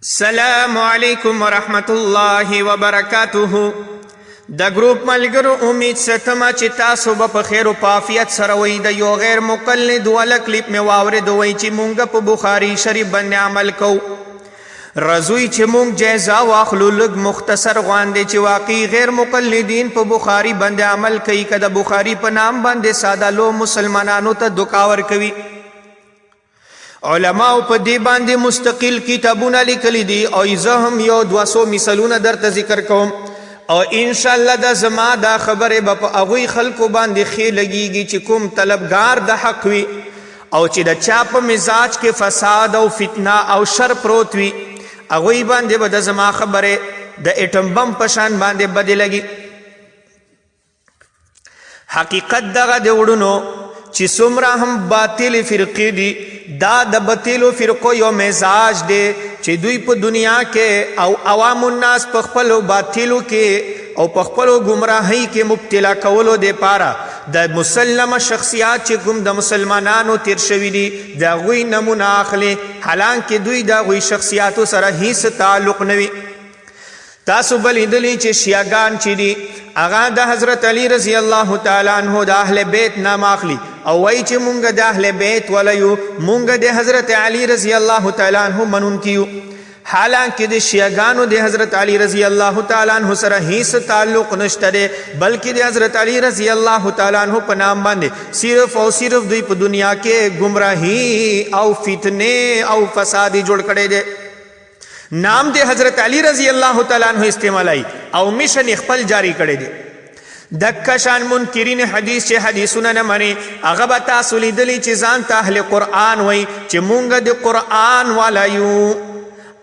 السلام علیکم ورحمت الله وبرکاته. د ګروپ ملګرو امید ستم چې تاسو به په خیر او عافیت سره وئ. د یو غیر مقلد ولا کلیپ مې واورید وای چې مونږ په بخاری شریف باندې عمل کوو. رضوی چې مونږ جایزه واخلو لږ مختصر غواندې چې واقعي غیر مقلدین په بخاری باندې عمل کوي که د بخاری په نام باندې ساده لو مسلمانانو ته دوکاور کوي. علماء په دې باندې مستقل کتابونه لیکلي دي او زه هم یو 200 مثالونه درته ذکر کوم او ان شاء الله دا زما دا خبره به په هغوی خلکو باندې ښې لګیږي چې کوم طلبګار د حق وي او چې د چا په مزاج کې فساد او فتنه او شر پروت وي هغوی باندې به د زما خبره د اټم بم په شان باندې بدې لګي. حقیقت دغه د وړونو چې څومره هم باطل فرقې دي دا د باطلو فرقو یو مزاج دی چې دوی په دنیا کې او عوام الناس په خپلو باطلو کې او په خپلو ګمراهۍ کې مبتلا کولو دپاره د مسلمه شخصیات چې کوم د مسلمانانو تیر شوي دي د هغوی نمونه اخلي، حالانکه دوی د هغوی شخصیاتو سره هیڅ تعلق نه وي. تاسو به لیدلی چې شیعګان چې دي هغه د حضرت علی رضی الله تعالی عنه د اهل بیت نام اخلي او وایي چې مونږ د اهل بیت ولا یو، مونږ د حضرت علی رضی الله تعالی عنه منونکي یو، حالانکه د شیعګانو د حضرت علی رضی الله تعالی عنه سره هیڅ تعلق نشته دی، بلکې د حضرت علی رضی الله تعالی عنه په نام باندې صرف او صرف دوی په دنیا کې گمراهی او فتنه او فساد جوړ کړی دی. نام د حضرت علی رضی الله تعالی عنہ استعمالی او مشن خپل جاری کړی دی. دک شان منکرین حدیث چې حدیثونه نه مني هغه به تاسو لیدلی چې ځان ته اهل قرآن وایي چې مونږ د قرآن والا یو.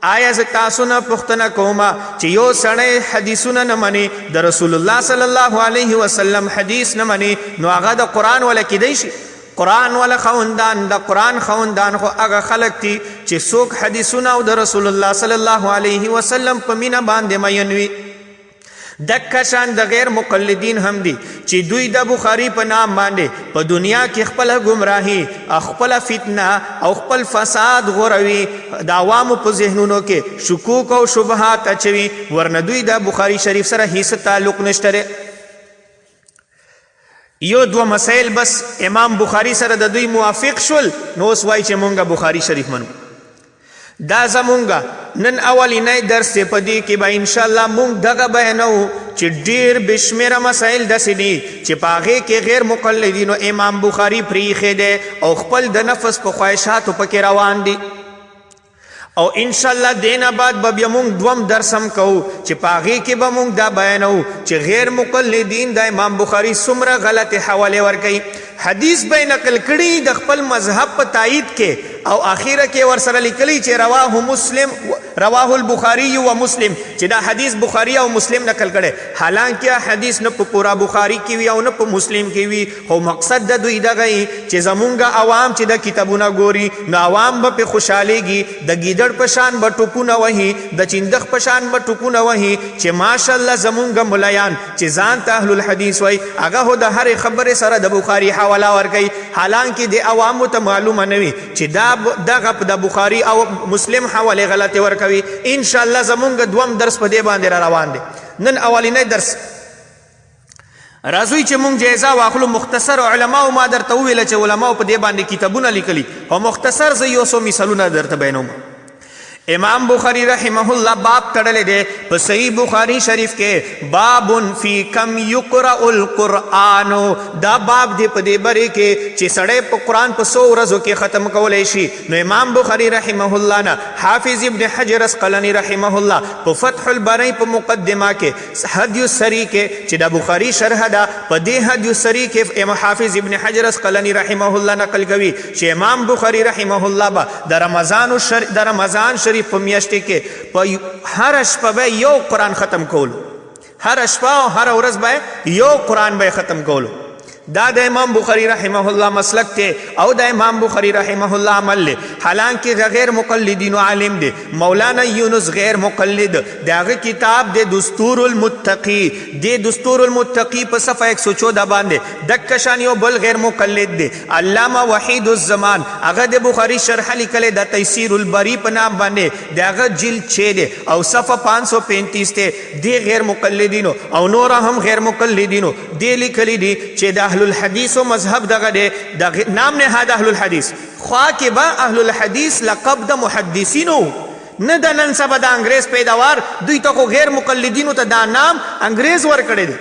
آیا زه تاسو نه پوښتنه کومه چې یو سړی حدیثونه نه مني د رسول الله صلی الله علیه وسلم حدیث نه مني نو هغه د قرآن والا کیدی شي؟ قرآن والا خوندان د قرآن خوندان خو هغه خلق دي چې څوک حدیثونه او د رسول الله صلی الله علیه وسلم په مینه باندې مین وي. دکه شان د غیر مقلدین هم دي چې دوی د بخاری په نام باندې په دنیا کې خپله گمراهي خپله فتنه او خپل فساد غوروي، د عوامو په ذهنونو کې شکوک او شبهات اچوي، ورنه دوی د بخاری شریف سره هیڅ تعلق نشته. یو دو مسائل بس امام بخاری سره د دوی موافق شول نو اوس وایي چې مونږ بخاری شریف منو. دا زمونږ نن اولینی درس دی، په دې کې به انشاءالله مونږ دغه بیانو چې ډېر بشمېره مسایل داسې دي چې په هغې کې غیر مقلدینو امام بخاری پرېښی دی او خپل د نفس په خواهشاتو پکې روان دي. او انشاءالله دینا بعد به بیا مونږ دوم درس هم کوو چې په هغې کې به مونږ دا بیانو چې غیر مقلدین د امام بخاري څومره غلطې حوالې ورکوي. حدیث به یې نقل کړي د خپل مذهب په تایید کې او آخره کې ورسره لیکلی چې رواه مسلم رواه البخاری و مسلم چې دا حدیث بخاری او مسلم نقل کړي، حالانکه حدیث نه په پورا بخاری کې وي او نه په مسلم کې وي، خو مقصد د دوی دغه چې زمونږ عوام چې د کتابونه ګوري نو عوام به پې خوشحالیږي، د ګیدړ په شان به ټوپونه وهي، د چندخ په شان به ټوپونه وهي چې ماشاءالله زمونږ ملیان چې ځان ته اهل الحدیث وایي هغه خو د هرې خبرې سره د بخاري حواله ورکوي، حالانکه د عوامو ته معلومه نه وي چې دغه د بخاري او مسلم حوالې غلطې ورکوي. انشاءالله زمونږ دوم درس په دې باندې را روان دی. نن اولینی درس راځوی چې مونږ جایزه واخلو. مختصر علماو ما درته وویله چې علماو په دې باندې کتابونه لیکلي او مختصر زه یو څو مثالونه درته بیانوم. امام بخاری رحمه الله باب تړلی دی په صحیح بخاری شریف کې باب فی کم یقرأ القرآن. دا باب دی په دې باره کې چې سړی په قرآن په 100 ورځو کې ختم کولی شي. نو امام بخاری رحمه الله نه حافظ ابن حجر اسقلنی رحمه الله په فتح الباری په مقدمه کې هدی السری کې چې د بخاری شرح ده په دې هدی السری کې حافظ ابن حجر اسقلنی رحمه الله نقل کوي چې امام بخاری رحمه الله به د رمضان شریف په میاشتې کې په هر شپه به یو قرآن ختم کولو، هر شپه او هر ورځ به یو قرآن به ختم کولو. دا د امام بخاری رحمه الله مسلک ته او د امام بخاری رحمه الله عمل له. حالانکه غیر مقلدین و عالم دی. مولانا یونس غیر مقلد داغه کتاب د دستور المتقی د دستور المتقی په صفحه 114 باندې دک شان یو بل غیر مقلد دی علامه وحید الزمان هغه د بخاری شرح لیکل د تیسیر البری په نام باندې داغه جلد 6 دی او صفحه 535 ته دی غیر مقلدینو او نور هم غیر مقلدینو دی لیکلی دی چې د اهل الحدیث و مذهب دغه دی د نام نهاد اهل الحدیث خوا کې به اهل الحدیث لقب د محدثینو نه د نن سبا د انګریز پیداوار دوی ته خو غیر مقلدینو ته دا نام انګریز ورکړی دی.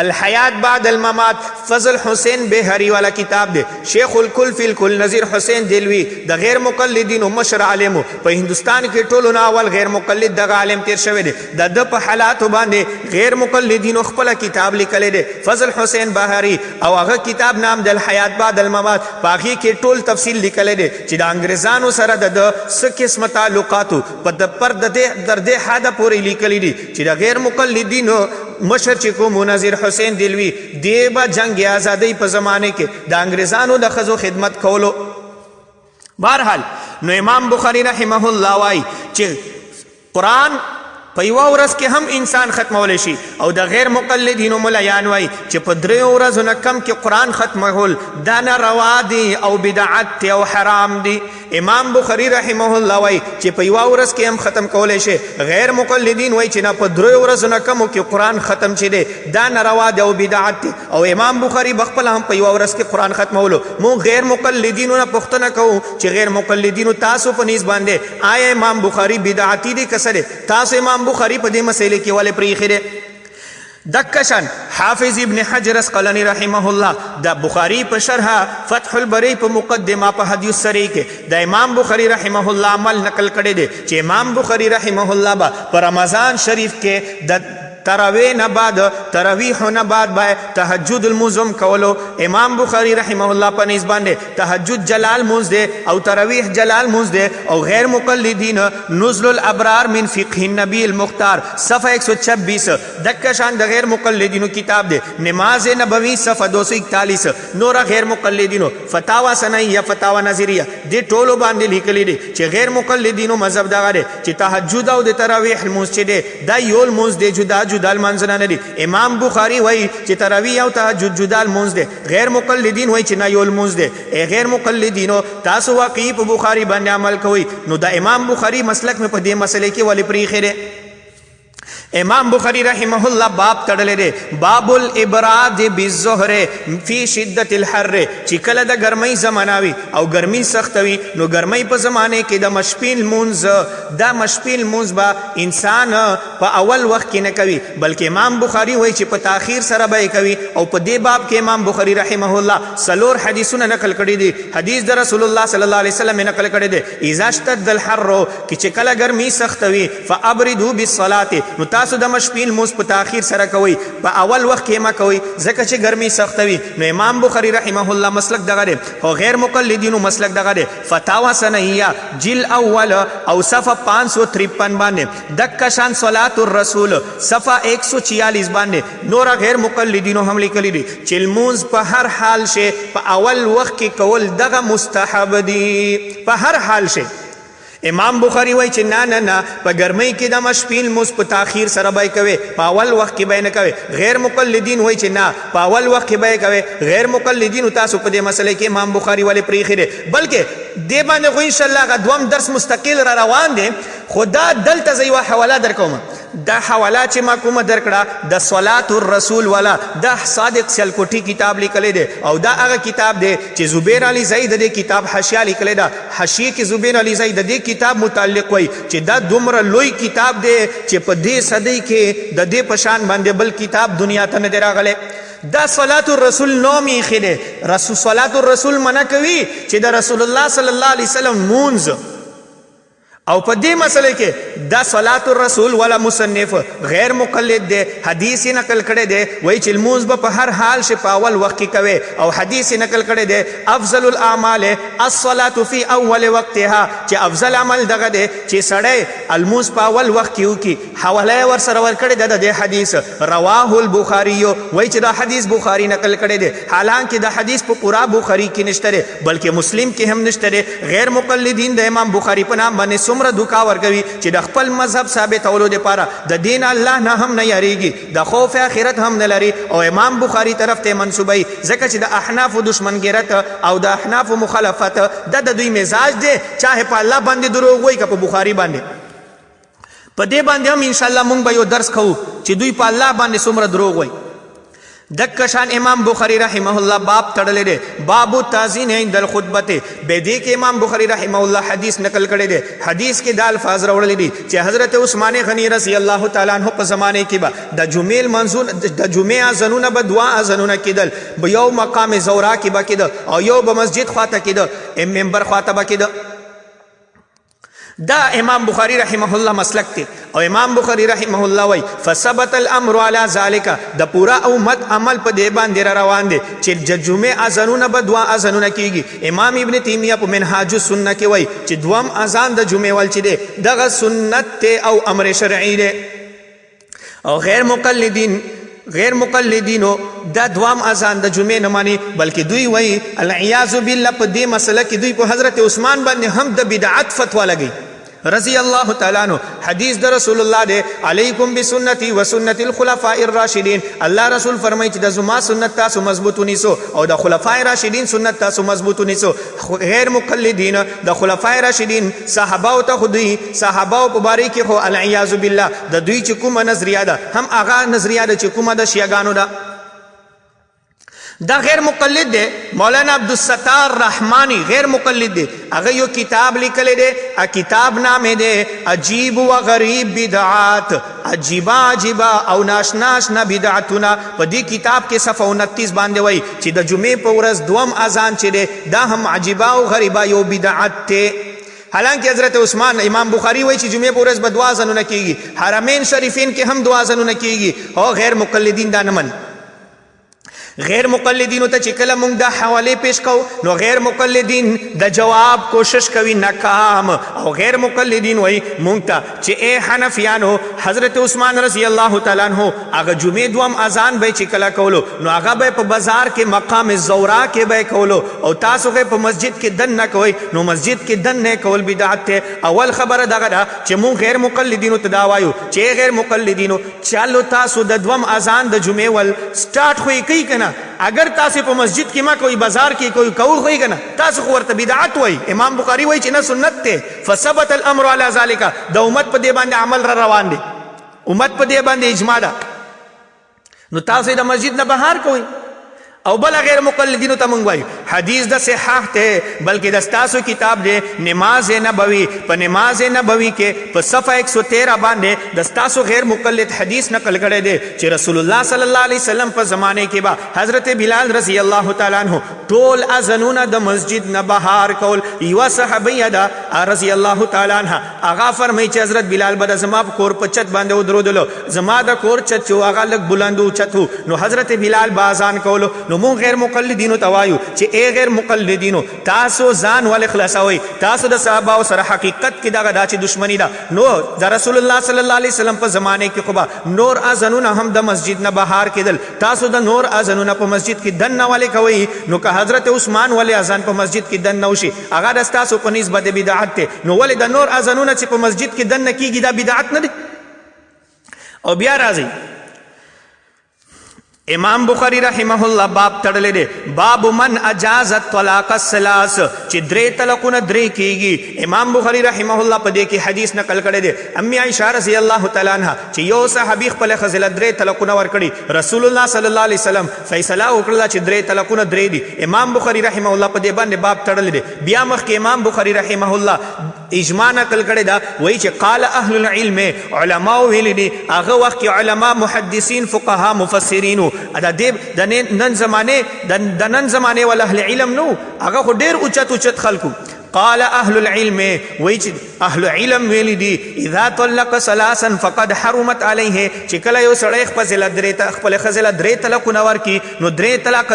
الحیات بعد الممات فضل حسین بهری والا کتاب دی. شیخ الکل فی الکل نظیر حسین دلوی د غیر مقلدینو مشر عالمو په هندوستان کې ټولو نه اول غیر مقلد دغه عالم تیر شوی دی. د په حالاتو باندې غیر مقلدینو خپل کتاب لیکلی دی فضل حسین بهری او هغه کتاب نام د الحیات بعد الممات په هغې کې ټول تفصیل لیکلی دی چې د انګریزانو سره د څه قسمه تعلقاتو پر د دې حده پورې لیکلی دي چې د غیر مقلدینو مشر چې کوم نظیر حسین دلوی دی به جنگ آزادۍ په زمانه کې د انګریزانو د ښځو خدمت کولو. بهرحال نو امام بخاری رحمه الله وایي چې قرآن په یوه ورځ کې هم انسان ختمولی شي او د غیر مقلدینو ملیان وایي چې په 3 ورځو نه کم کې قرآن ختمول دا ناروا دی او بدعت دی او حرام دی. امام بخاری رحمه الله وایي چې په یوه ورځ کې هم ختم کولی شي. غیر مقلدین وایي چې نه په 3 ورځو نه کمو کې قرآن ختم چې دی دا ناروا دی او بدعت دی او امام بخاری بخپله هم په یوه ورځ کې قرآن ختمولو. مونږ غیر مقلدینو نه پوښتنه کوو چې غیر مقلدینو تاسو په نیز باندې آیا امام بخاری بدعتي دی که څه دی؟ تاسو امام بخاری په دې مسئله کې ولې پریښی دی؟ دکشن حافظ ابن حجر اسقلانی رحمه الله د بخاری په شرح فتح البری په مقدمه په حدیث سری کې د امام بخاری رحمه الله عمل نقل کړی دی چې امام بخاری رحمه الله با په رمضان شریف کې د تراویح نه بعد تراویح نه بعد باید تهجد الموزم کولو. امام بخاری رحمه الله په نیز باندې تهجد جلال موز دی او تراویح جلال موز دی او غیر مقلدین نزل الابرار من فقه النبی المختار صفحه 126 دکه شان د غیر مقلدینو کتاب دی. نماز نبوی صفحه 241 نور غیر مقلدینو فتاوا سنیه فتاوا نظریه دی ټولو باندې لیکلی دی چې غیر مقلدینو مذهب دغه دی چې تهجد او د تراویح الموز چې دی دا یو الموز دی جدا جدا المنځونه نه دي. امام بخاری وایي چې تراویح او تهجد جدا المنځ دی. غیر مقلدین وایي چې نه یو المنځ دی. غیر مقلدینو تاسو واقعي په بخاری باندې عمل کوئ نو د امام بخاری مسلک مې په دې مسئله کې ولې پریښی دی؟ امام بخاری رحمه الله باب تړلی دی باب الابراد بالظهر فی شدت الحر چې کله د ګرمۍ زمانه وي او ګرمۍ سخته وي نو ګرمۍ په زمانه کې د مشپین لمونځ دا مشپین لمونځ به انسان په اول وخت کې نه کوي بلکې امام بخاری وایي چې په تاخیر سره به یې کوي او په دې باب کې امام بخاری رحمه الله 4 حدیثونه نقل کړي دي. حدیث د رسول الله صلی الله علیه وسلم نقل کړي دي اذا اشتد الحر چې کله ګرمۍ سخته وي فابردوا بالصلاه نو تاسو د مشپین لمونځ په تاخیر سره کوئ په اول وخت کې مه کوئ ځکه چې ګرمۍ سخته وي. نو امام بخاری رحمه الله مسلک دغه دی او غیر مقلدینو مسلک دغه دی. فتاوا سنیه جل اول او صفحه 553 باندې دکه شان صلات الرسول صفحه 146 باندې نور غیر مقلدینو هم لیکلی دي چې لمونځ په هر حال شي په اول وخت کې کول دغه مستحب دي په هر حال شي. امام بخاری وایي چې نه نه په ګرمۍ کې د مشپین لمونځ په تاخیر سره به یې کوئ په اول وخت کې به یې نه کوئ. غیر مقلدین وایي چې نه په اول وخت کې به یې کوئ. غیر مقلدینو تاسو په دې مسئله کې امام بخاری ولې پریښی دی بلکې دې باندې خو انشاءالله هغه دوم درس مستقل را روان دی خو دا دلته زه یوه حواله در کوم. دا حواله چې ما کومه درکړه د صلات الرسول والا دا صادق سیالکوټي کتاب لیکلی دی او دا هغه کتاب دی چې زبیر علی زئی د دې کتاب حاشیه لیکلی ده. حاشیې کې زبیر علی زئی د دې کتاب متعلق وایي چې دا دومره لوی کتاب دی چې په دې صدۍ کې د دې په شان باندې بل کتاب دنیا ته نه دی راغلی. دا صلات الرسول نوم یې ایښی دی. صلات الرسول منع کوي چې د رسول الله صلی الله علیه وسلم مونځ او په دې مسله کې دا صلات الرسول ولا مصنف غیر مقلد دی حدیث نقل کړی دی وایي چې لمونځ به په هر حال شي په اول وخت کې کوي او حدیث نقل کړی دی افضل الاعمال الصلاة فی اول وقتها چې افضل عمل دغه دی چې سړی لمونځ په اول وخت کې وکړي حواله یې ورسره ورکړې ده د دې حدیث رواه البخاري وایي چې دا حدیث بخاري نقل کړی دی حالانکه دا حدیث په پورا بخاري کې نشته دی بلکې مسلم کې هم نشته دی غیر مقلدین د امام بخاري په نام باندې څومره دوکا ورکوي چې د خپل مذهب ثابتولو دپاره د دین الله نه هم نه یاریږي د خوف آخرت هم نه لري او امام بخاري طرف ته منسوبوي ځکه چې د احنافو دشمنګیرت او د احنافو مخالفت د دوی مزاج دی چاهې په الله باندې دروغ وایي که په بخاري باندې په دې باندې هم انشاءالله موږ به یو درس کوو چې دوی په الله باندې څومره دروغ وایي دک شان امام بخاری رحمه الله باب تړلې دی باب التعزین عند الخطبه به دې کې امام بخاری رحمه الله حدیث نقل کړی دی حدیث کې دا الفاظ راوړل دي چې حضرت عثمان غنی رضی الله تعالی عنہ په زمانه کې به د جمعې منزون د جمعې اذانونه به دعا اذانونه کېدل به یو مقام زورا کې به کېده او یو به مسجد خواته کېده منبر خواته به کېده دا امام بخاری رحمه الله مسلک دی او امام بخاری رحمه الله وای فثبت الامر على ذلك د پورا امت عمل په دې باندې روان دي چې د جمعې اذانونه به دعا اذانونه کیږي امام ابن تیمیه په منهاج السنه کې وای چې دوم اذان د جمعې ول چې دی دغه سنت او امر شرعي دی او غیر مقلدینو دا دوام اذان د جمعې نه مانی بلکې دوی وای العیاذ بالله په دې مسله کې دوی په حضرت عثمان باندې هم د بدعت فتوا لګی رضی الله تعالی عنہ حدیث د رسول الله دی علیکم بسنتی و سنت الخلفاء الراشدین الله رسول فرمایي چې د زما سنت تاسو مضبوط ونیسو او د خلفای راشدین سنت تاسو مضبوط ونیسو غیر مقلدین د خلفای راشدین صحابه او ته خودي صحابه او مبارک خو العیاذ بالله د دوی چې کومه نظریه ده هم هغه نظریه ده چې کومه د شیعاګانو ده دا غیر مقلد دی مولانا عبدالستار رحمانی غیر مقلد دی هغه یو کتاب لیکلی دی کتاب نامه دی عجیب و غریب بدعات عجیبا او ناشنا بدعتونه په دې کتاب کې صفحه 29 باندې وایي چې د جمعې په ورځ دوم اذان چې دی دا هم عجیبه او غریبه یو بدعت دی حالانکه حضرت عثمان امام بخاری وایي چې جمعې په ورځ به دعا اذانونه کیږي حرمین شریفین کې هم دعا اذانونه کیږي او غیر مقلدین دا نه مني غیر مقلدینو ته چې کله موږ د حوالې پیش کوو نو غیر مقلدین د جواب کوشش کوي ناکام او غیر مقلدین وایي موږ ته چې ای حنفیانو حضرت عثمان رضی الله تعالی عنہ هغه جمعې دوم اذان به چې کله کولو نو هغه به په بازار کې مقام زورا کې به کولو او تاسو په مسجد کې دن نه کوئ نو مسجد کې دن نه کول بدعت ته اول خبره دغه ده چې موږ غیر مقلدینو ته دا وایو چې غیر مقلدینو چالو تاسو د دوم اذان د جمعې ول سٹارټ خوې کوي کنه اگر تاسو په مسجد کې ما کوئی بازار کې کوئی کول خوې کنه تاسو خو ورته بدعت وای امام بخاری وای چې نه سنت ته فثبت الامر على ذلك د امت په دې باندې عمل را روان دي امت په دې باندې اجماع ده نو تاسو د مسجد نه بهر کوئ او بل غیر مقلدینو ته مونږ وایو حدیث د صحاح ته بلکې د تاسو کتاب دی نماز نبوي په نماز نبوي کې په صفحه 113 باندې د تاسو غیر مقلد حدیث نقل کړی دی چې رسول الله صلی الله علیه وسلم په زمانه کې با حضرت بلال رضی الله تعالی عنہ ټول اذانونه د مسجد نه بهر کول یو صحابیه ده رضی الله تعالی عنها هغه فرمایي چې حضرت بلال به زما په کور په چت باندې ودرودلو زما د کور چت چې هغه لږ بلندو چتو نو حضرت بلال به اذان کولو نو مون غیر مقلدینو توایو چې ای غیر مقلدینو تاسو ځان ول خلاصوي تاسو د صحابه او سره حقیقت کې دغه داسې دشمنی ده نو د رسول الله صلی الله علیه وسلم په زمانه کې خو نور اذانونه هم د مسجد نه بهر کېدل تاسو د نور اذانونه په مسجد کې دن نه ولې کوي نو که حضرت عثمان ولې اذان په مسجد کې دن نه وشي هغه د تاسو په نسبت بدعت ته نو ولې د نور اذانونه چې په مسجد کې دن نه کیږي دا بدعت نه دي او بیا راځي امام بخاری رحمه الله باب تړلې دی باب من اجاز الطلاق الثلاث چې درې طلاقونه درې کیږي امام بخاری رحمه الله په دې کې حدیث نقل کړی دی ام عائشہ رضی الله تعالی عنها چې یو صحابي خپل خزله درې طلاقونه ورکړي رسول الله صلی الله علیه وسلم فیصله وکړه چې درې طلاقونه درې دي امام بخاری رحمه الله په دې باندې باب تړلې دی بیا مخکې امام بخاری رحمه الله اجماع نقل کړی دا وایي چې قال اهل العلم علماء ویلي دي هغه وخت کې علما محدثین فقها مفسرین د نن زمانه ول اهل علم نو هغه خو ډیر اوچت خلکو قال اهل العلم وای چې اهل علم ویلی دي اذا طلق ثلاثا فقد حرمت عليه چې کله یو سړی خپل خزل درې طلاقونه ورکي نو درې طلاق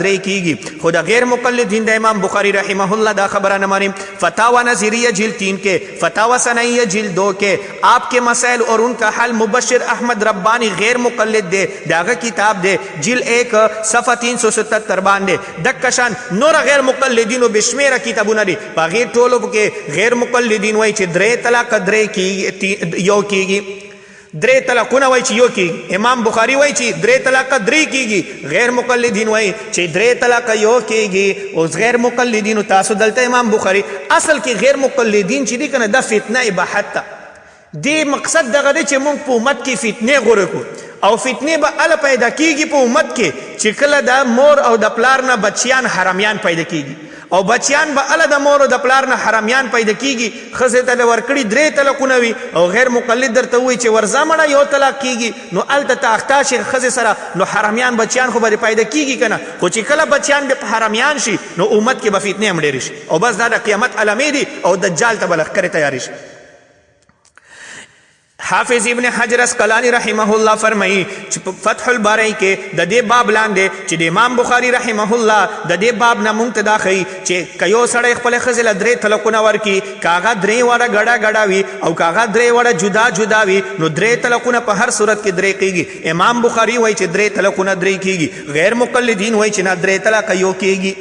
درې کیږي. خو د غیر مقلدین د امام بخاری رحمه الله دا خبره نه مانی. فتاوا نظریہ جلد 3 کے فتاوا ثنائیہ جلد 2 کے آپ کے مسائل اور ان کا حل مبشر احمد ربانی غیر مقلد دے داغه کتاب دے جلد 1 صفحہ 377 باندې دکشان نور غیر مقلدین بشمیره کتابونه دي باغیر ټولو کې غیر مقلدین وای چې درې طلاق درې کیږي یو کیږي درې طلاقونه وای چې یو کیږي. امام بخاری وای چې درې طلاق درې کیږي غیر مقلدین وای چې درې طلاق یو کیږي. او غیر مقلدین تاسو دلته امام بخاری اصل کې غیر مقلدین چې دي کنه د فتنه اباحت دی مقصد دغه دی چې موږ په امت کې فتنه غوړو کو او فتنه به ال پیدا کیږي په امت کې چې کله د مور او د پلار نه بچیان حرامیان پیدا کیږي او بچیان به ال د مور او د پلار نه حرامیان پیدا کیږي. خزه ته ورکړي درې طلاقونه وي او غیر مقلد درته وي چې ورزامنه یو طلاق کیږي نو ال ته تاختا شي خزه سره نو حرامیان بچیان خو به پیدا کیږي کنه. خو چې کله بچیان به حرامیان شي نو امت کې به فتنه هم ډېر شي او بس دا د قیامت علامې دي او دجال ته بلخ کړي تیاری شي. حافظ ابن حجر اسقلانی رحمه الله فرمایي چې فتح الباری کې د دې باب لاندې چې د امام بخاری رحمه الله د دې باب نه مونږ ته دا ښیي چې که یو سړی خپل ښځې له درې طلاقونه ورکړي که هغه درې واړه ګډه وي او که هغه درې واړه جدا وي نو درې طلاقونه په هر صورت کې درې کیږي. امام بخاری وایي چې درې طلاقونه درې کیږي. غیر مقلدین وایي چې نه درې طلاق یو کیږي.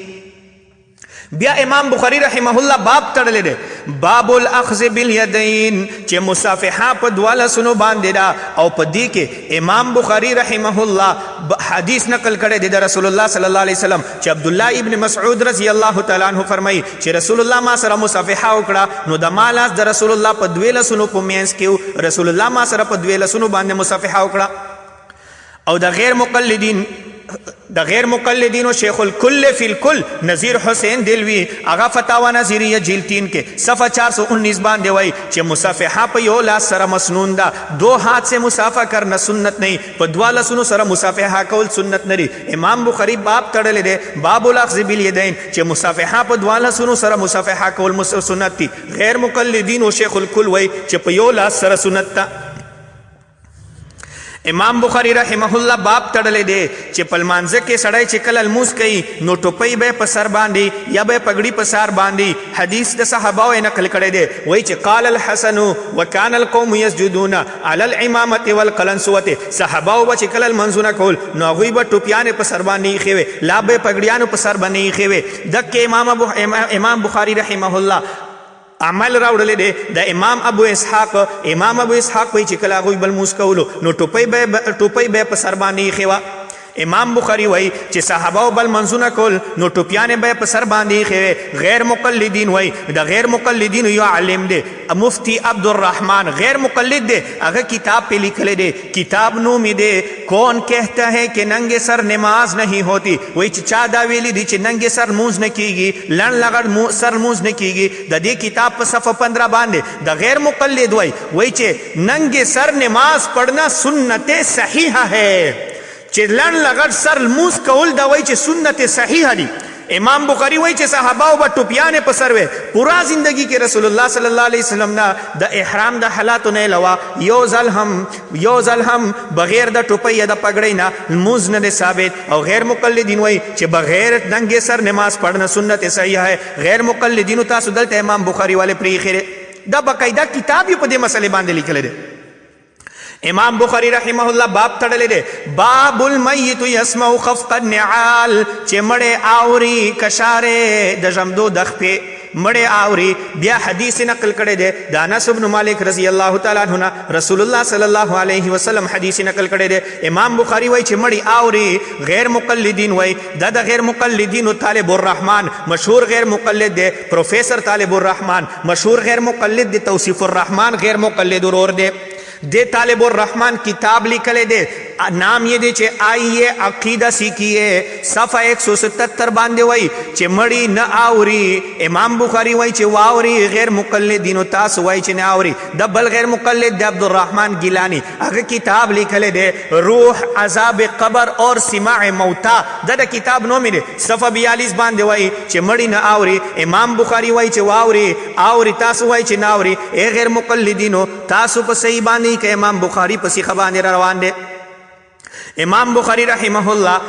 بیا امام بخاری رحمه الله باب تړلی دی باب الاخذ بالیدین چې مصافحه په دواله سونو باندې دا او په دې کې امام بخاری رحمه الله حدیث نقل کړی دی د رسول الله صلی الله علیه وسلم چې عبد الله ابن مسعود رضی الله تعالی عنہ فرمایي چې رسول الله ما سره مصافحه وکړه نو د مالاس د رسول الله په دویله سونو په مینس کې رسول الله ما سره په دویله سونو باندې مصافحه وکړه. او د غیر مقلدین و شیخ الکل فی الکل نظیر حسین دلوی اغا فتاوا نظریہ جلد 3 کے صفحہ 419 باندې وای چې مصافحه په یو لاس سره مسنون ده دو ہاتھ سے مصافحه کرنا سنت نہیں په دوا لاسونو سره مصافحه کول سنت نری. امام بخاری باب تړلی دی باب الاخذ بالیدین چې مصافحه په دوا لاسونو سره مصافحه کول سنت دي. غیر مقلدین و شیخ الکل وای چې په یو لاس سره سنت ده. امام بخاری رحمه الله باب تړلی دی چې په لمانځه کې سړی چې کله لمونځ کوي نو ټوپۍ به په سر باندې یا به پګړي په سر باندې. حدیث د صحاباو یې نقل کړی دی وایي چې قال الحسن وکان القوم یسجدون علی الامامة والقلنسوة. صحاباو به چې کله لمونځونه کول نو هغوی به ټوپیانې په سر باندې ایښې وې لا به پګړیانو په سر باندې ایښې وې. دکې امام بخاری رحمه الله عمل راوړلی دی د امام ابو اسحاق وایي چې کله هغوی بل لمونځ کولو نو ټوپۍ به په سر باندې ایښې وه. امام بخاری وای چې صحابه بل منځونه کول نو ټوپیانې به په سر باندې ایښې. غیر مقلدین وای د غیر مقلدین یو عالم دی مفتی عبدالرحمن غیر مقلد دی هغه کتاب پہ لیکلی دی کتاب نوم یې دی کون کہتا ہے کہ ننگے سر نماز نہیں ہوتی. وای چې چا دا ویلی دی چې ننگے سر مونځ نه کیږي لړ لغړ سر مونځ نه کیږي. د دې کتاب په صفحه 15 باندې د غیر مقلد وای چې ننگے سر نماز پڑھنا سنت صحیحہ ہے چې لړ لغړ سر لمونځ کول دا وایي چې سنت صحیحه دي. امام بخاری وایي چې صحاباو به ټوپیانې په سر وې پورا زندگی کې رسول الله صلی الله علیه وسلم نه د احرام د حالاتو نه علاوه یو ځل هم بغیر د ټوپۍ یا د پګړۍ نه لمونځ نه دی ثابت. او غیر مقلدین وایي چې بغیر ننګې سر نماز پڑھنا سنت صحیحه ہے. غیر مقلدینو تاسو دلته امام بخاری والے پرېښی دا باقاعده کتاب یې په دې مسلې باندې لیکلی دی. امام بخاری رحمه الله باب تړلی دی باب المیت یسمع خفق النعال چې مړی اوري کشارې د ژمدو د خپې مړی اوري. بیا حدیث نقل کړی دی د انس بن مالک رضی الله تعالی عنہ رسول الله صلی الله علیه وسلم حدیث نقل کړی دی. امام بخاری وایي چې مړی اوري. غیر مقلدین وایي دا د غیر مقلدینو طالب الرحمن مشهور غیر مقلد دی پروفیسر طالب الرحمن مشهور غیر مقلد دی توصیف الرحمن غیر مقلد ورور دی. دے طالب الرحمن کتاب لیکلی دی نام یې دی چې آئیے عقیدہ سیکھیے. صفحہ 177 باندې وای چې مړی نه آوري. امام بخاری وای چې واوري غیر مقلدینو تاسو وای چې نه آوري. د بل غیر مقلد د عبدالرحمن گیلانی هغه کتاب لیکلی دی روح عذاب قبر اور سماع موتا. د کتاب نوم دی صفحه 42 باندې وای چې مړی نه آوري. امام بخاری وای چې واوري آوري تاسو وای چې نه آوري. ای غیر مقلدینو تاسو په صحیح باندې که امام بخاری په صحیح باندې روان دی. امام بخاری رحمه الله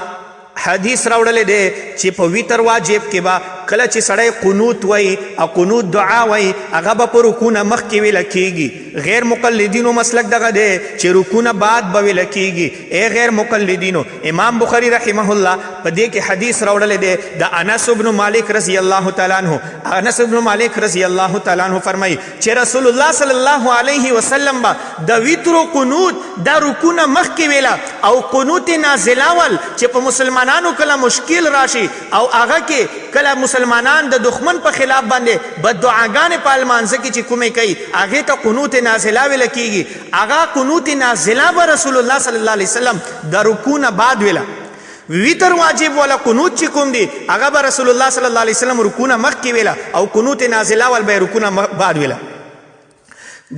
حدیث راوړل دی چې په ویتر واجب کې با کله چې سړی قنوت وای او قنوت دعا وای هغه به په رکوع نه مخکې ویل کېږي. غیر مقلدینو مسلک دغه دی چې رکوع نه بعد به ویل کېږي. ای غیر مقلدینو امام بخاری رحمه الله په دې کې حدیث راوړل دی د انس بن مالک رضی الله تعالی عنہ. انس بن مالک رضی الله تعالی عنہ فرمایي چې رسول الله صلی الله علیه وسلم با د ویتر او قنوت د رکوع نه مخکې ویلا او قنوت نازله ول چې په مسلمانانو کله مشکل راشي او هغه کې کله مسلمانان د دښمن په خلاف باندې بد دعاګانې په المانځه کې چې کومې کوي هغې ته قنوت نازله ویله کېږي. هغه قنوت نازله به رسول الله صلی الله علیه وسلم د رکوع نه بعد ویله. ویتر واجب والا قنوت چې کوم دی هغه به رسول الله صلی الله علیه وسلم رکوع نه مخکې ویله او قنوت نازله ول به رکوع نه بعد ویله.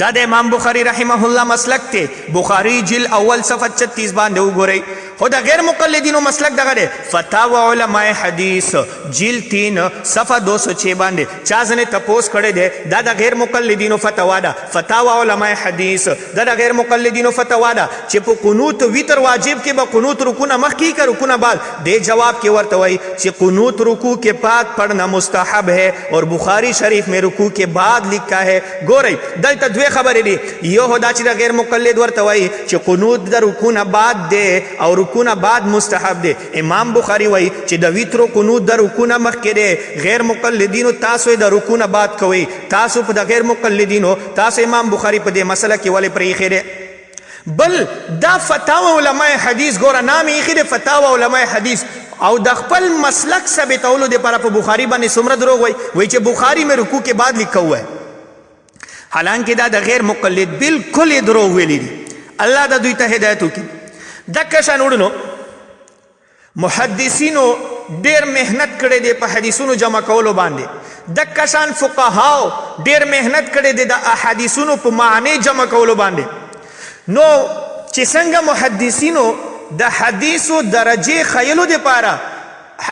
دا د امام بخاری رحمه الله مسلک ته. بخاری جل اول صفحه 36 باندې وګورئ. خو د غیر مقلدینو مسلک دغه دی فتاوی علماء حدیث جل 3 صفحه 206 باندې. چا ځنې تپوس کړی دی دا د غیر مقلدینو فتوا ده. فتاوی علماء حدیث دا د غیر مقلدینو فتوا ده چې په قنوت ویتر واجب کې به قنوت رکوع نه مخکې که رکوع نه بعد. دې جواب کې ورته وایي چې قنوت رکوع کے بعد پڑھنا مستحب ہے اور بخاری شریف میں رکوع کے بعد لکھا ہے. ګورئ دلته دوی خبرې دي. یو خو دا چې د غیر مقلد ورته وایي چې قنوت د رکوع نه بعد دی او رکوع نه بعد مستحب دی. امام بخاری وایي چې د ویترو قنوت د رکوع نه مخکې دی. غیر مقلدینو تاسو یې د رکوع نه بعد کوئ. تاسو په د غیر مقلدینو تاسو امام بخاری په دې مسله کې ولې پرېښی دی؟ بل دا فتاوی علماء حدیث ګوره نام یې ایښی دی فتاوی علماء حدیث او د خپل مسلک ثابتولو دپاره په بخاري باندې څومره دروغ وایي چې بخاري مې رکوع کې بعد لیکه وی. حالانکه دا د غیر مقلد بالکل یې دروغ ویلی دي. الله دا دوی ته هدایت وکړي. دکه شان وړنو محدثینو ډېر محنت کړی دی په حدیثونو جمع کولو باندې. دکه شان فقهاو ډېر محنت کړی دی د احادیثونو په معنی جمع کولو باندې. نو چې څنګه محدثینو د حدیثو درجې ښیلو دپاره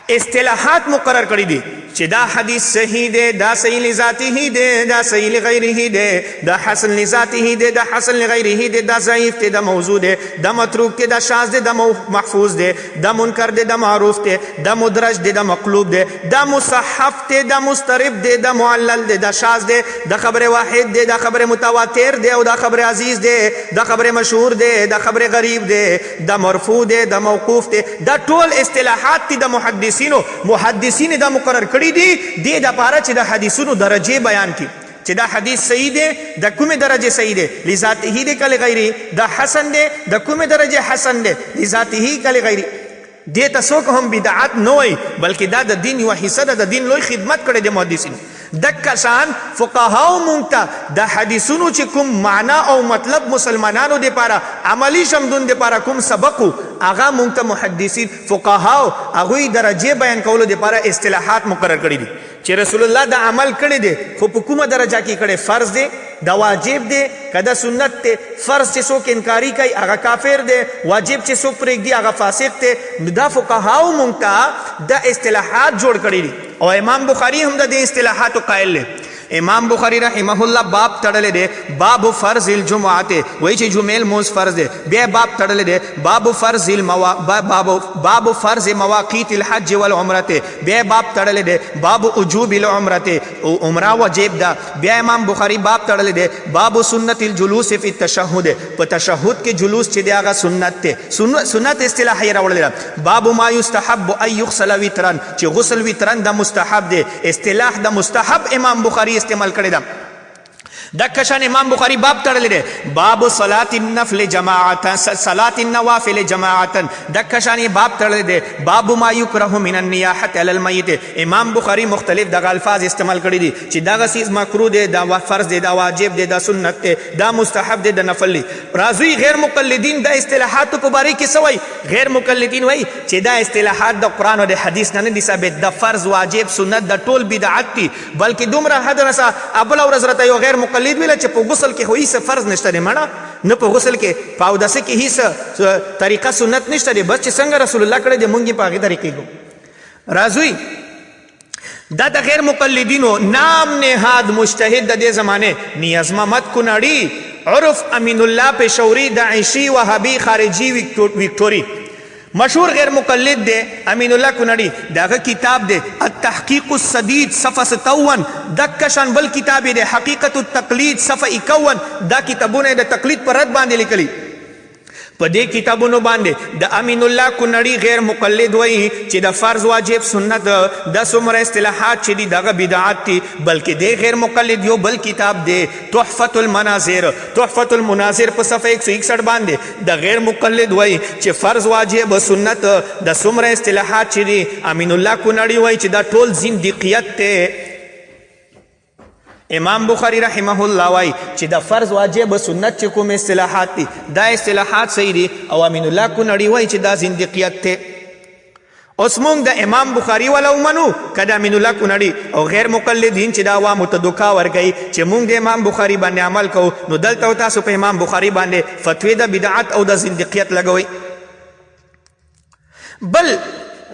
اصطلاحات مقرر کړي دي چې دا حدیث صحیح دی دا صحیح لذاته دی دا صحیح لغیره دی دا حسن لذاته دی دا حسن لغیره دی دا ضعیف دی دا موضوع دی دا متروک دی دا شاذ دی دا محفوظ دی دا منکر دی دا معروف دی دا مدرج دی دا مقلوب دی دا مصحف دی دا مسترب دی دا معلل دی دا شاذ دی دا خبر واحد دی دا خبر متواتر دی او دا خبر عزیز دی دا خبر مشهور دی دا خبر غریب دی دا مرفوع دی دا موقوف دی. دا ټول اصطلاحات دي د محدثین دا مقرر کړي دي دې دپاره چې د حدیثونو درجې بیان کړي چې دا حدیث صحیح دی د کومې درجې صحیح دی لذاته دی که لغیره. دا حسن دی د کومې درجې حسن دی لذاته که لغیره. دې ته څوک هم بدعت نه وایي بلکې دا د دین یوه حصه ده. د دین لوی خدمت کړی دی محدثینو. دکه شان فقهاو مونږ ته د حدیثونو چې کوم معنا او مطلب مسلمانانو دپاره عملی شمدون دپاره کوم سبق و هغه مونږ ته محدثین فقهاو هغوی درجې بیان کولو دپاره اصطلاحات مقرر کړي دي چې رسول الله دا عمل کړی دی خو په کومه درجه کې کړی فرض دی دا واجب دی که دا سنت دی. فرض چې څوک انکاري کوي هغه کافر دی. واجب چې څوک پرېږدي هغه فاسق دی. دا فقهاو مونږ ته دا اصطلاحات جوړ کړي دي او امام بخاری هم د دې اصطلاحاتو قائل دی. امام بخاری رحمه الله باب تړلی دی باب فرض الجمعات وایي چې جمعې لمونځ فرض دی. بیا باب تړلی دی باب فرض مواقیت الحج والعمرة. بیا باب تړلی دی باب وجوب العمرة عمره واجب ده. بیا امام بخاری باب تړلی دی باب سنت الجلوس فی التشهد په تشهد کې جلوس چې دی هغه سنت دی. سنت اصطلاح یې راوړلی ده. باب ما یستحب ان یغسل وترا چې غسل وترا د مستحب دی. اصطلاح د مستحب امام بخاری استعمال کړی ده. دک شان امام بخاری باب تړلی دی باب صلات النفل جماعتا صلات النوافل جماعتا دک شان باب تړلی دی باب ما یکره من النیاحه علی المیت امام بخاری مختلف دغه الفاظ استعمال کړي دي چې دغه چیز مکروه دی دا فرض دی دا واجب دی دا سنت دی دا مستحب دی دا نفل دی راځي غیر مقلدین د اصطلاحات په باره کې سوي غیر مقلدین وای چې دا اصطلاحات د قران او د حدیث نه دي ثابت د فرض واجب سنت د ټول بدعت دي بلکې دومره حد رسا ابل او رزرت یو غیر مقلد ویل چې په غسل کې خو هیڅ فرض نشته دی مړه نه په غسل کې په اوداسه کې هیڅ طریقه سنت نشته دی بس چې څنګه رسول الله کړی دی مونږ په هغه طریقې کو راځي دا د غیر مقلدینو نام نهاد مجتهد د دې زمانه نیاز محمد کونړي عرف امین الله پېښوري داعشي وهابي خارجي وکټوري مشهور غیر مقلد دی امین الله کونړي داغه کتاب دی التحقیق السدید صفحه 57 دک شان بل کتاب دی حقیقت التقلید صفحه 51 دا کتابونه د تقلید پر رد باندې لیکلي په دې کتابونو باندې د امین الله کونړي غیر مقلد وایي چې د فرض واجب سنت د څومره اصطلاحات چې دي دغه بدعت دي بلکې د غیر مقلد یو بل کتاب دی تحفة المناظر په صفحه 161 باندې د غیر مقلد وایي چې فرض واجب سنت د څومره اصطلاحات چې دي امین الله کونړي وایي چې دا ټول زندقیت ته امام بخاری رحمه الله وای چې د فرض واجب سنت چې کوم اصطلاحات دي دا اصطلاحات صحیح دي او امین الله کونړي وای چې دا زندقیت ته اوس مونږ د امام بخاری ولا ومنو کدا امین الله کونړي او غیر مقلدین چې دا عوامو ته دوکا ورګي چې مونږ د امام بخاری باندې عمل کوو نو دلته تاسو په امام بخاری باندې فتوی د بدعت او د زندقیت لګوي بل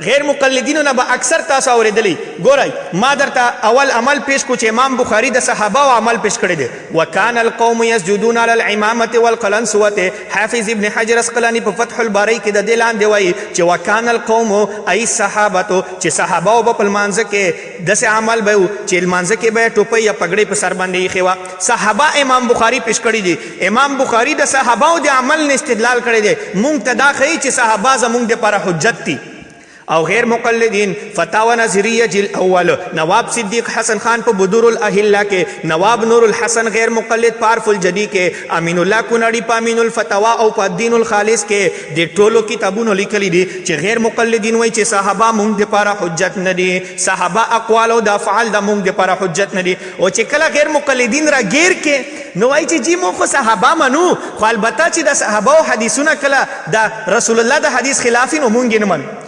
غیر مقلدینو نه به اکثر تاسو اوریدلی ګورئ ما درته اول عمل پیش کو چې امام بخاری د صحابه او عمل پیش کړی دی وکان القوم یسجدون علی العمامه والقلنسوه حافظ ابن حجر اسقلانی په فتح الباری کې د دې لاندې وایي چې وکان القوم ای صحابه چې صحابه او په لمانځه کې داسې عمل به چې لمانځه کې به ټوپۍ یا پګړۍ په سر باندې ایښې وه صحابه امام بخاری پیش کړي دي امام بخاری د صحابه او د عمل نه استدلال کړی دی مونږ ته دا ښیي چې صحابه زمونږ دپاره حجت دي او غیر مقلدین فتاوی نظریه جل اول نواب صدیق حسن خان په بدور الاهله کې نواب نور الحسن غیر مقلد پارف الجدی کې امین الله کونړي په امین الفتوا او په دین الخالص کې د ټولو کتابونو لیکلي دي چې غیر مقلدین وایي چې صحابه مونږ دپاره حجت نه دي صحابه اقوال او د افعال د مونږ دپاره حجت نه دي او چې کله غیر مقلدین را گیر کې نو وایي چې جی مونږ خو صحابه منو خو البته چې د صحابه او حدیثونه کله د رسول الله د حدیث خلافي نو مونږ یې نه منو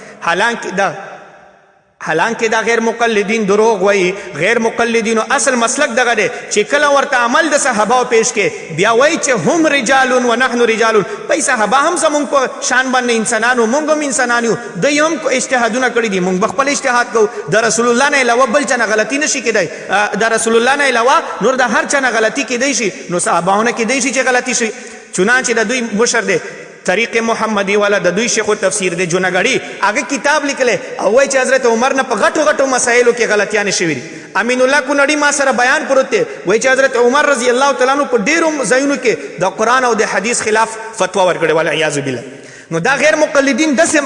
حالانکه دا غیر مقلدین دروغ وایي غیر مقلدینو اصل مسلک دغه دی چې کله ورته عمل د صحابه پیش کې بیا وایي چې هم رجال و نحن رجال پای صحابه هم زمونږ په شان باندې انسانانو مونږ هم انسانان یو دوی هم اجتهادونه کړي دي مونږ خپل اجتهاد کوو د رسول الله نه علاوه بل چا نه غلطي نشي کېدی د رسول الله نه علاوه نور د هر چا نه غلطي کېدی شي نو صحابهونه کېدی شي چې غلطي شي چنانچه د دوی مشر دی طریق محمدی والا د دوی شیخ تفسیر دی جونګړی هغه کتاب لیکلی او وایي چې حضرت عمر نه په غټو غټو مسایلو کې غلطیانې شوي دي امین الله کونړي ما سره بیان پروت دی وایي چې حضرت عمر رضی الله تعالی عنہ په ډیرو ځایونو کې د قرآن او د حدیث خلاف فتوا ورکړې والعیاذ بالله نو دا غیر مقلدین داسې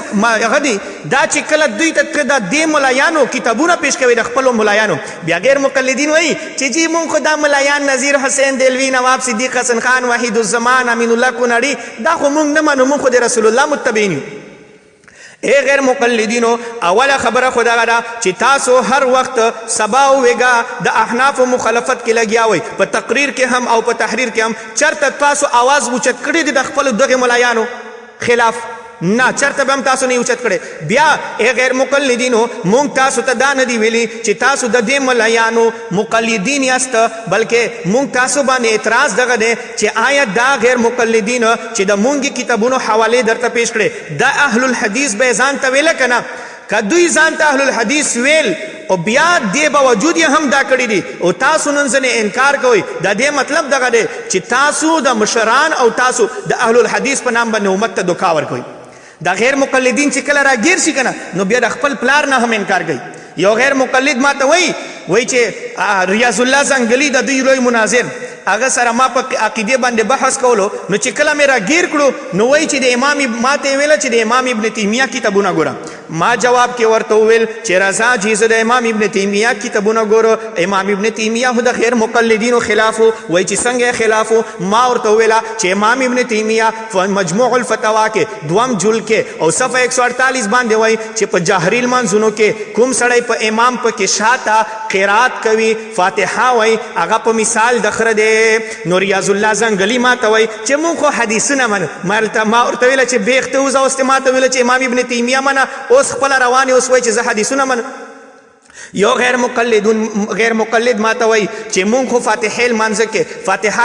هغه دي دا چې کله دوی ته د دې ملایانو کتابونه پیش کوي د خپلو ملایانو بیا غیر مقلدین وایي چې جی مونږ خو دا ملایان نظیر حسین دلوي نواب صدیق حسن خان وحید الزمان امین الله کونړي دا خو مونږ نه منو مونږ خو د رسول الله متبعین یو ای غیر مقلدینو اوله خبره خو دغه ده چې تاسو هر وخت سبا او ویګا د احنافو مخالفت کې لګیا وئ په تقریر کې هم او په تحریر کې هم چرته تاسو آواز اوچت کړی دی د خپلو دغې ملایانو خلاف نه چرته به هم تاسو نه اوچت کړی بیا ای غیر مقلدینو مونږ تاسو ته دا نه دي ویلي چې تاسو د دې ملایانو مقلدین یاست بلکې مونږ تاسو باندې اعتراض دغه دی چې آیا دا غیر مقلدین چې د مونږ کتابونو حوالې درته پیش کړي دا اهل الحدیث به ځان ته ویله که نه که دوی ځان ته اهل الحدیث ویل او بیا دې باوجود یې هم دا کړي دي او تاسو نن ځنې انکار کوئ د دې مطلب دغه دی چې تاسو د مشران او تاسو د اهل الحدیث په نام باندې امت ته دوکا ورکوئ دا غیر مقلدین چې کله راګیر شي که نه نو بیا د خپل پلار نه هم انکار کوي یو غیر مقلد ما ته وایي چې ریاض الله زنګلي د دوی لوی مناظر هغه سره ما په عقیدې باندې بحث کولو نو چې کله مې راګیر کړو نو وایي چې د امام ما ته یې ویله چې د امام ابن تیمیه کتابونه ګوره ما جواب کې ورته وویل چې رضا جی زه د امام ابن تیمیه کتابونه ګورو. امام ابن تیمیه خو د غیر مقلدینو خلاف وایي چې څنګه خلاف. ما ورته وویله چې امام ابن تیمیه مجموع الفتاوا کې 2 جلد کې او صفحه 148 باندې وایي چې په جهري لمانځونو کې کوم سړی په امام پکې شاته قرات کوي فاتحه وایي هغه په مثال د خره دی. نو ریاض الله زنګلي ما ته وایي چې موږ خو حدیثونه منو. ما ورته ویله چې بیخته وځه اوس ما ته ویله چې امام ابن تیمیه منه اوس خپله روانې اوس وایي چې زه حدیثونه منم. یو غیر مقلد ما ته وایي چې مونږ خو فاتحه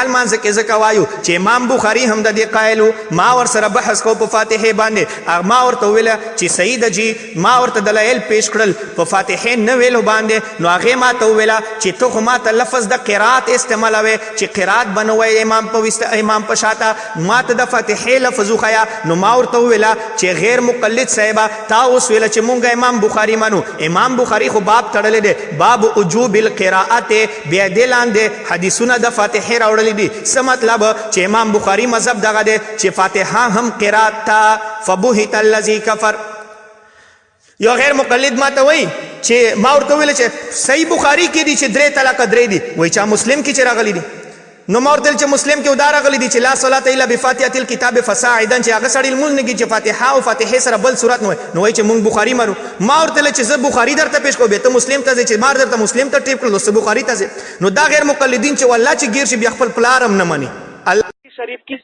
لمانځه کې ځکه وایو چې امام بخاري هم د دې قایل و. ما ورسره بحث کو په فاتحه باندې. ما ورته ویله چې صحیح ده جي. ما ورته دلایل پیش کړل په فاتحه نه ویلو باندې. نو هغې ما ته وویله چې ته خو ما ته لفظ د قرات استعمالوې چې قرات به نه وایې امام په شاته ما ته د فاتحې لفظ وښیه. نو ما ورته وویله چې غیر مقلد صاحبه تا اوس ویله چې مونږ امام بخاري منو. امام بخاري خو باب تړلی دی باب وجوب القراءت بیا دې لاندې حدیثونه د فاتحې راوړلی دي. څه مطلب چې امام بخاري مذهب دغه دی چې فاتحه هم قرات ته فبهت الذي کفر. یو غیر مقلد ما ته وایي چې ما ورته وویل چې صحیح بخاري کې دي چې 3 طلاقه 3 دي. وایي چا مسلم کې چې راغلی دي. نو ما ورته چې مسلم کې دا راغلی دي چې لا صلاة الا بفاتحة الكتاب فصاعدا چې هغه سړی لمونځ نه کوي چې فاتحه او فاتحې سره بل صورت نه وایي. نو وایي چې مونږ بخاري منو. ما ورته چې زه بخاري درته پیش کوم بیا ته مسلم ته ځې چې ما درته مسلم ته ټیپ کړل اوس بخاري ته ځې. نو دا غیر مقلدین چې والله چې ګیر شي بیا خپل پلار هم نه مني. الله شریف کې